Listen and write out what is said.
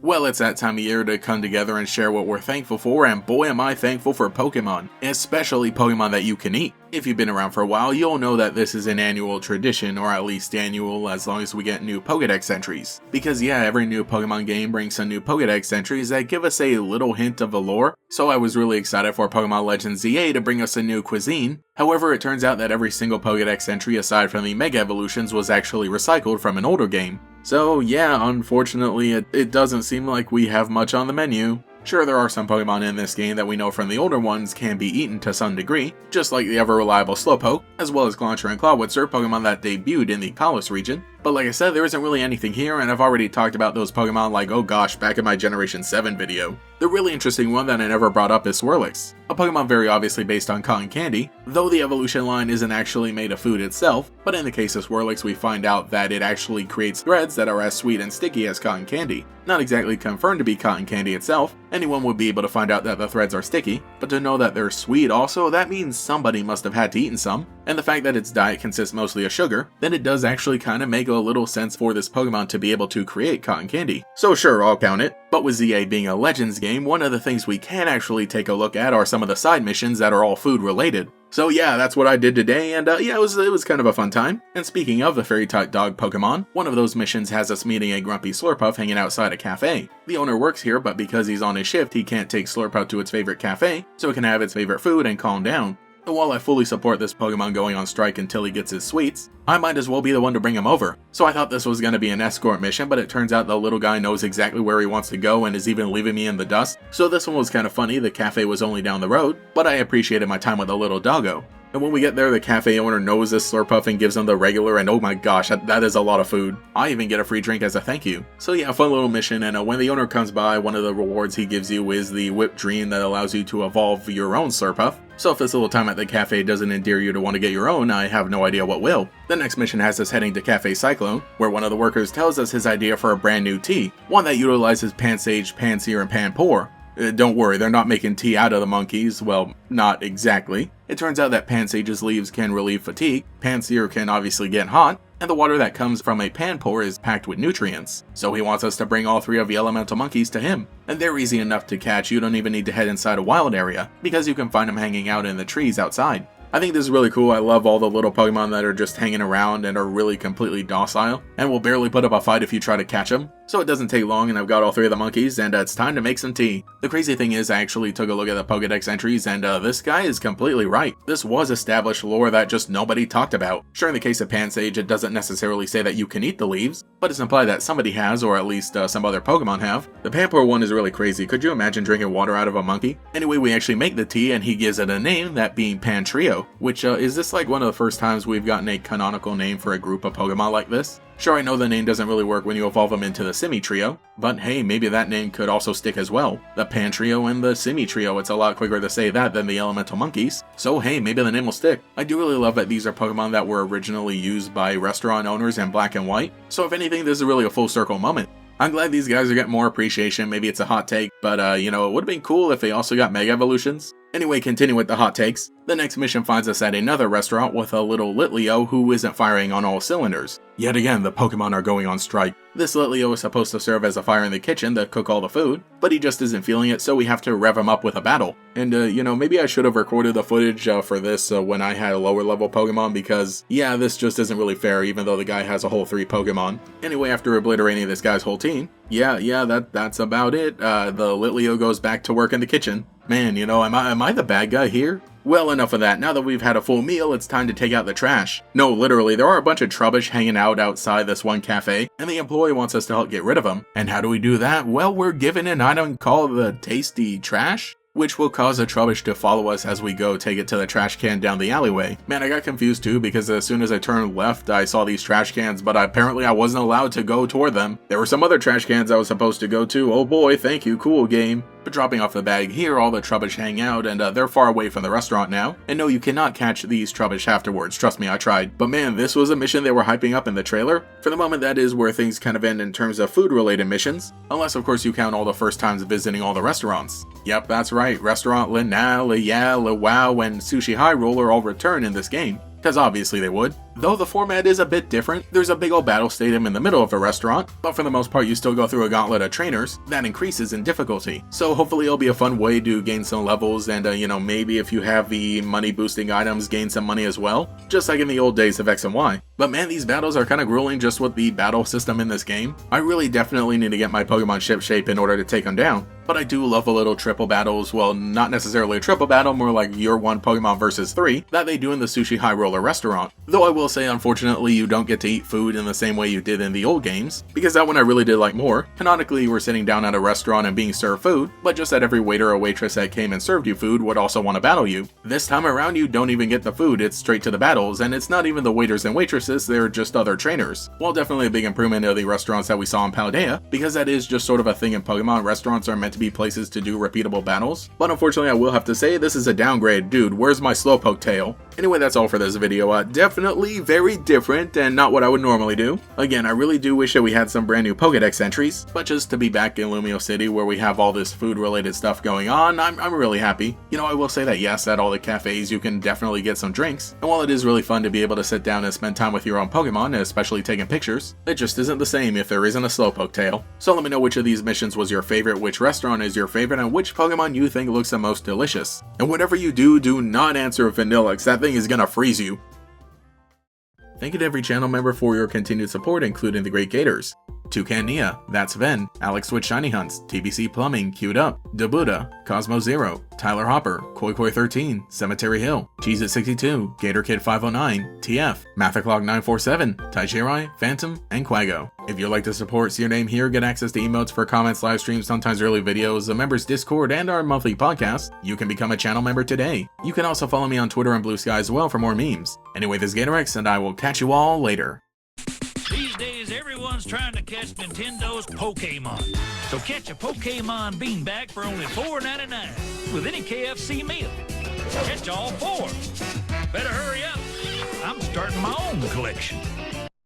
Well, it's that time of year to come together and share what we're thankful for, and boy am I thankful for Pokemon, especially Pokemon that you can eat. If you've been around for a while, you'll know that this is an annual tradition, or at least annual as long as we get new Pokédex entries. Because yeah, every new Pokemon game brings some new Pokédex entries that give us a little hint of the lore, so I was really excited for Pokemon Legends ZA to bring us a new cuisine. However, it turns out that every single Pokédex entry aside from the Mega Evolutions was actually recycled from an older game. So yeah, unfortunately it doesn't seem like we have much on the menu. Sure, there are some Pokemon in this game that we know from the older ones can be eaten to some degree, just like the ever-reliable Slowpoke, as well as Clauncher and Clawitzer, Pokemon that debuted in the Kalos region. But like I said, there isn't really anything here, and I've already talked about those Pokemon like, oh gosh, back in my Generation 7 video. The really interesting one that I never brought up is Swirlix, a Pokemon very obviously based on cotton candy, though the evolution line isn't actually made of food itself, but in the case of Swirlix we find out that it actually creates threads that are as sweet and sticky as cotton candy. Not exactly confirmed to be cotton candy itself, anyone would be able to find out that the threads are sticky, but to know that they're sweet also, that means somebody must have had to eaten some, and the fact that its diet consists mostly of sugar, then it does actually kind of make a little sense for this Pokemon to be able to create cotton candy. So sure, I'll count it. But with ZA being a Legends game, one of the things we can actually take a look at are some of the side missions that are all food related. So yeah, that's what I did today, and yeah, it was kind of a fun time. And speaking of the fairy-type dog Pokemon, one of those missions has us meeting a grumpy Slurpuff hanging outside a cafe. The owner works here, but because he's on his shift, he can't take Slurpuff to its favorite cafe, so it can have its favorite food and calm down. And while I fully support this Pokemon going on strike until he gets his sweets, I might as well be the one to bring him over. So I thought this was going to be an escort mission, but it turns out the little guy knows exactly where he wants to go and is even leaving me in the dust. So this one was kind of funny, the cafe was only down the road, but I appreciated my time with the little doggo. And when we get there, the cafe owner knows this Slurpuff and gives him the regular, and oh my gosh, that is a lot of food. I even get a free drink as a thank you. So yeah, fun little mission, and when the owner comes by, one of the rewards he gives you is the Whipped Dream that allows you to evolve your own Slurpuff. So if this little time at the cafe doesn't endear you to want to get your own, I have no idea what will. The next mission has us heading to Cafe Cyclone, where one of the workers tells us his idea for a brand new tea, one that utilizes Pansage, Pansear, and Panpour. Don't worry, they're not making tea out of the monkeys, well, not exactly. It turns out that Pansage's leaves can relieve fatigue, Pansear can obviously get hot, and the water that comes from a Panpour is packed with nutrients. So he wants us to bring all three of the elemental monkeys to him. And they're easy enough to catch, you don't even need to head inside a wild area, because you can find them hanging out in the trees outside. I think this is really cool. I love all the little Pokemon that are just hanging around and are really completely docile, and will barely put up a fight if you try to catch them. So it doesn't take long, and I've got all three of the monkeys, and it's time to make some tea. The crazy thing is, I actually took a look at the Pokédex entries, and this guy is completely right. This was established lore that just nobody talked about. Sure, in the case of Pansage, it doesn't necessarily say that you can eat the leaves, but it's implied that somebody has, or at least some other Pokemon have. The Panpour one is really crazy. Could you imagine drinking water out of a monkey? Anyway, we actually make the tea, and he gives it a name, that being Pantrio, which is this like one of the first times we've gotten a canonical name for a group of Pokemon like this? Sure, I know the name doesn't really work when you evolve them into the Simi-Trio, but hey, maybe that name could also stick as well. The Pantrio and the Simi-Trio, it's a lot quicker to say that than the Elemental Monkeys, so hey, maybe the name will stick. I do really love that these are Pokemon that were originally used by restaurant owners in black and white, so if anything, this is really a full circle moment. I'm glad these guys are getting more appreciation, maybe it's a hot take, but you know, it would have been cool if they also got Mega Evolutions. Anyway, continue with the hot takes. The next mission finds us at another restaurant with a little Litleo who isn't firing on all cylinders. Yet again, the Pokemon are going on strike. This Litleo is supposed to serve as a fire in the kitchen to cook all the food, but he just isn't feeling it, so we have to rev him up with a battle. And you know, maybe I should have recorded the footage for this when I had a lower level Pokemon, because yeah, this just isn't really fair even though the guy has a whole 3 Pokemon. Anyway, after obliterating this guy's whole team, that's about it. The Litleo goes back to work in the kitchen. Man, you know, am I the bad guy here? Well, enough of that. Now that we've had a full meal, it's time to take out the trash. No, literally, there are a bunch of Trubbish hanging out outside this one cafe, and the employee wants us to help get rid of them. And how do we do that? Well, we're given an item called the Tasty Trash, which will cause a Trubbish to follow us as we go take it to the trash can down the alleyway. Man, I got confused too, because as soon as I turned left, I saw these trash cans, but apparently I wasn't allowed to go toward them. There were some other trash cans I was supposed to go to. Oh boy, thank you, cool game. But dropping off the bag here, all the Trubbish hang out, and they're far away from the restaurant now. And no, you cannot catch these Trubbish afterwards, trust me, I tried. But man, this was a mission they were hyping up in the trailer. For the moment, that is where things kind of end in terms of food-related missions. Unless, of course, you count all the first times visiting all the restaurants. Yep, that's right, Restaurant Lina, Liya, Liwao, and Sushi High Roller all return in this game. Because obviously they would. Though the format is a bit different, there's a big old battle stadium in the middle of the restaurant, but for the most part you still go through a gauntlet of trainers that increases in difficulty. So hopefully it'll be a fun way to gain some levels and maybe if you have the money boosting items, gain some money as well, just like in the old days of X and Y. But man, these battles are kind of grueling just with the battle system in this game. I really definitely need to get my Pokemon ship shape in order to take them down. But I do love a little triple battles, well, not necessarily a triple battle, more like Year 1 Pokemon vs 3, that they do in the Sushi High Roller restaurant. Though I will say, unfortunately, you don't get to eat food in the same way you did in the old games, because that one I really did like more. Canonically, you were sitting down at a restaurant and being served food, but just that every waiter or waitress that came and served you food would also want to battle you. This time around, you don't even get the food, it's straight to the battles, and it's not even the waiters and waitresses, they're just other trainers. While definitely a big improvement of the restaurants that we saw in Paldea, because that is just sort of a thing in Pokemon, restaurants are meant to be places to do repeatable battles, but unfortunately I will have to say this is a downgrade. Dude, where's my Slowpoke tail? Anyway, that's all for this video. Definitely very different and not what I would normally do. Again, I really do wish that we had some brand new Pokedex entries, but just to be back in Lumio City where we have all this food related stuff going on, I'm really happy. I will say that yes, at all the cafes you can definitely get some drinks, and while it is really fun to be able to sit down and spend time with your own Pokemon, especially taking pictures, it just isn't the same if there isn't a Slowpoke tail. So let me know which of these missions was your favorite, which restaurant is your favorite, and which Pokemon you think looks the most delicious. And whatever you do, do not answer Vanilla, 'cause that thing is gonna freeze you. Thank you to every channel member for your continued support, including the Great Gators. Toucan Nia, That's Ven, Alex with Shiny Hunts, TBC Plumbing, Queued Up, Dabuda, Cosmo Zero, Tyler Hopper, Koi 13, Cemetery Hill, Cheez-It 62, Gator Kid 509, TF, Mathaclog 947, Taichirai, Phantom, and Quago. If you'd like to support, see your name here, get access to emotes for comments, live streams, sometimes early videos, a members Discord, and our monthly podcast, you can become a channel member today. You can also follow me on Twitter and Blue Sky as well for more memes. Anyway, this is GatorX, and I will catch you all later. These days, everyone's trying to catch Nintendo's Pokémon. So catch a Pokémon beanbag for only $4.99 with any KFC meal. Catch all four. Better hurry up. I'm starting my own collection.